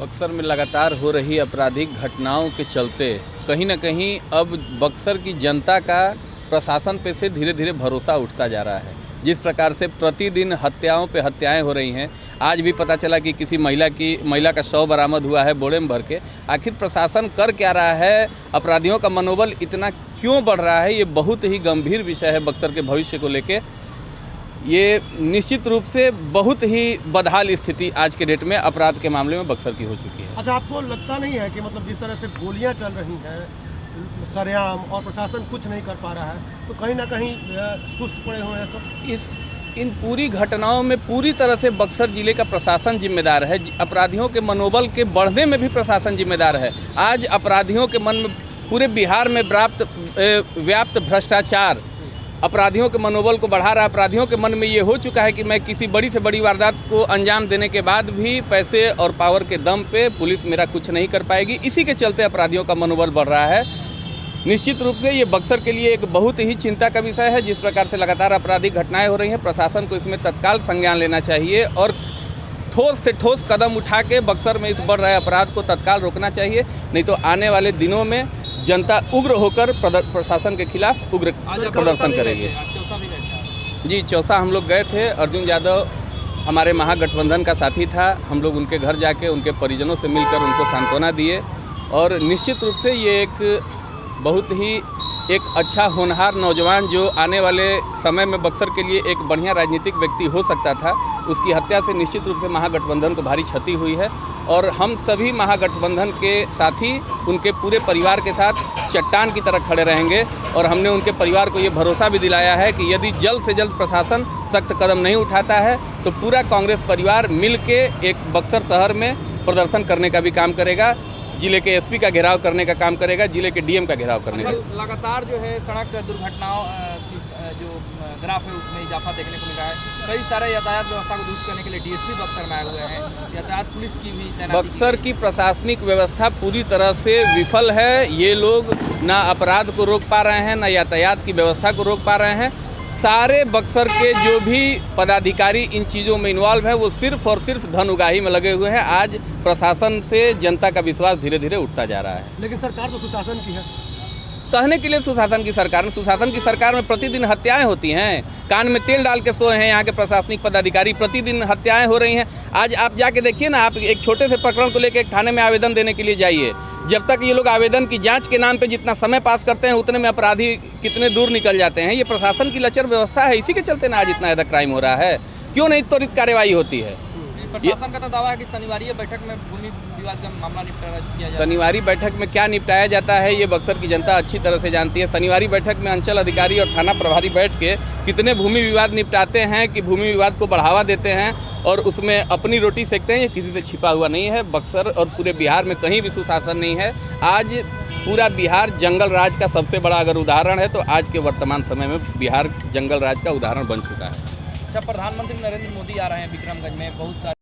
बक्सर में लगातार हो रही आपराधिक घटनाओं के चलते कहीं ना कहीं अब बक्सर की जनता का प्रशासन पे से धीरे धीरे भरोसा उठता जा रहा है। जिस प्रकार से प्रतिदिन हत्याओं पे हत्याएं हो रही हैं, आज भी पता चला कि किसी महिला का शव बरामद हुआ है बोड़े में भर के। आखिर प्रशासन कर क्या रहा है, अपराधियों का मनोबल इतना क्यों बढ़ रहा है, ये बहुत ही गंभीर विषय है बक्सर के भविष्य को लेके। ये निश्चित रूप से बहुत ही बदहाल स्थिति आज के डेट में अपराध के मामले में बक्सर की हो चुकी है। अच्छा, आपको लगता नहीं है कि मतलब जिस तरह से गोलियां चल रही हैं सरेआम और प्रशासन कुछ नहीं कर पा रहा है, तो कहीं ना कहीं सुस्त पड़े हुए हैं सब? इन पूरी घटनाओं में पूरी तरह से बक्सर जिले का प्रशासन जिम्मेदार है। अपराधियों के मनोबल के बढ़ने में भी प्रशासन जिम्मेदार है। आज अपराधियों के मन में, पूरे बिहार में व्याप्त भ्रष्टाचार अपराधियों के मनोबल को बढ़ा रहा है। अपराधियों के मन में ये हो चुका है कि मैं किसी बड़ी से बड़ी वारदात को अंजाम देने के बाद भी पैसे और पावर के दम पे पुलिस मेरा कुछ नहीं कर पाएगी। इसी के चलते अपराधियों का मनोबल बढ़ रहा है। निश्चित रूप से ये बक्सर के लिए एक बहुत ही चिंता का विषय है। जिस प्रकार से लगातार आपराधिक घटनाएं हो रही हैं, प्रशासन को इसमें तत्काल संज्ञान लेना चाहिए और ठोस से ठोस कदम उठा के बक्सर में इस बढ़ रहे अपराध को तत्काल रोकना चाहिए। नहीं तो आने वाले दिनों में जनता उग्र होकर प्रशासन के खिलाफ उग्र प्रदर्शन करेगी। जी, चौसा हम लोग गए थे। अर्जुन यादव हमारे महागठबंधन का साथी था। हम लोग उनके घर जाके उनके परिजनों से मिलकर उनको सांत्वना दिए और निश्चित रूप से ये एक बहुत ही अच्छा होनहार नौजवान जो आने वाले समय में बक्सर के लिए एक बढ़िया राजनीतिक व्यक्ति हो सकता था, उसकी हत्या से निश्चित रूप से महागठबंधन को भारी क्षति हुई है। और हम सभी महागठबंधन के साथी उनके पूरे परिवार के साथ चट्टान की तरह खड़े रहेंगे और हमने उनके परिवार को ये भरोसा भी दिलाया है कि यदि जल्द से जल्द प्रशासन सख्त कदम नहीं उठाता है तो पूरा कांग्रेस परिवार मिल के एक बक्सर शहर में प्रदर्शन करने का भी काम करेगा, जिले के एसपी का घेराव करने का काम करेगा, जिले के डीएम का घेराव करने का। लगातार जो है सड़क दुर्घटनाओं की जो ग्राफ है उसमें इजाफा देखने को मिला है। कई सारे यातायात व्यवस्था को दुरुस्त करने के लिए डीएसपी बक्सर में आए हुए हैं। यातायात पुलिस की भी बक्सर की प्रशासनिक व्यवस्था पूरी तरह से विफल है। ये लोग ना अपराध को रोक पा रहे हैं, ना यातायात की व्यवस्था को रोक पा रहे हैं। सारे बक्सर के जो भी पदाधिकारी इन चीज़ों में इन्वॉल्व है वो सिर्फ और सिर्फ धन उगाही में लगे हुए हैं। आज प्रशासन से जनता का विश्वास धीरे धीरे उठता जा रहा है। लेकिन सरकार तो सुशासन की है। कहने के लिए सुशासन की सरकार में प्रतिदिन हत्याएं होती हैं। कान में तेल डाल के सोए हैं यहाँ के प्रशासनिक पदाधिकारी। प्रतिदिन हत्याएं हो रही हैं। आज आप जाके देखिए ना, आप एक छोटे से प्रकरण को लेकर थाने में आवेदन देने के लिए जाइए। जब तक ये लोग आवेदन की जांच के नाम पे जितना समय पास करते हैं उतने में अपराधी कितने दूर निकल जाते हैं। ये प्रशासन की लचर व्यवस्था है। इसी के चलते ना आज इतना ज़्यादा क्राइम हो रहा है। क्यों नहीं त्वरित कार्रवाई होती है? प्रशासन का तो दावा है कि शनिवारी बैठक में भूमि विवाद का मामला निपटारा किया जाएगा। शनिवारी बैठक में क्या निपटाया जाता है ये बक्सर की जनता अच्छी तरह से जानती है। शनिवारी बैठक में अंचल अधिकारी और थाना प्रभारी बैठ के कितने भूमि विवाद निपटाते हैं कि भूमि विवाद को बढ़ावा देते हैं और उसमें अपनी रोटी सेकते हैं। ये किसी से छिपा हुआ नहीं है। बक्सर और पूरे बिहार में कहीं भी सुशासन नहीं है। आज पूरा बिहार जंगल राज का सबसे बड़ा अगर उदाहरण है तो आज के वर्तमान समय में बिहार जंगल राज का उदाहरण बन चुका है। प्रधानमंत्री नरेंद्र मोदी आ रहे हैं विक्रमगंज में। बहुत सारे